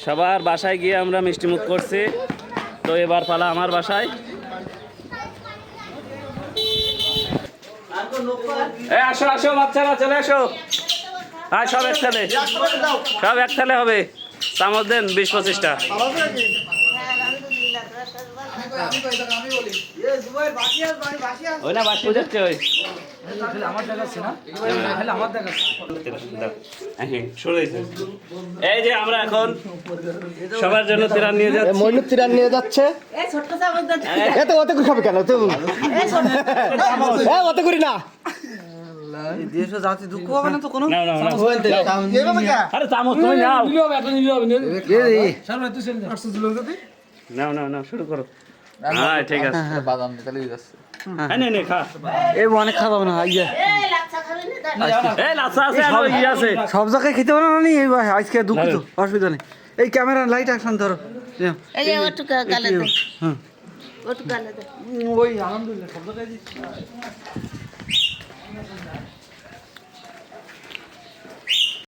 সবার বাসায় গিয়ে আমরা মিষ্টিমুখ করছি, তো এবার পালা আমার বাসায়। আসো আসো বাচ্চারা, চলে আসো। হ্যাঁ, সব এক থালে, সব এক থালে হবে। চামচ দেন 20-25টা। ওই না বাস বুঝাচ্ছে ওই এই যে আমরা এখন সবার জন্য তিরান নিয়ে যাচ্ছি। মইনুর তিরান নিয়ে যাচ্ছে। এত অত করে খাবে কেন তুই? অত করি না। আরে চামচ তুমি নাও, নাও শুরু করো। হ্যাঁ ঠিক আছে, বাদাম তাহলে যাচ্ছে। খা। এই অনেক খাওয়া না। এই লাচ্ছা আছে আর ওই ইয়ে আছে। সব জায়গায় খেতে পারো না। এই ভাই আজকে দুঃখিত, অসুবিধা নেই। এই ক্যামেরা লাইট অ্যাকশন ধরো। ওটুকা গালে দে। ওই আলহামদুলিল্লাহ সব জায়গায়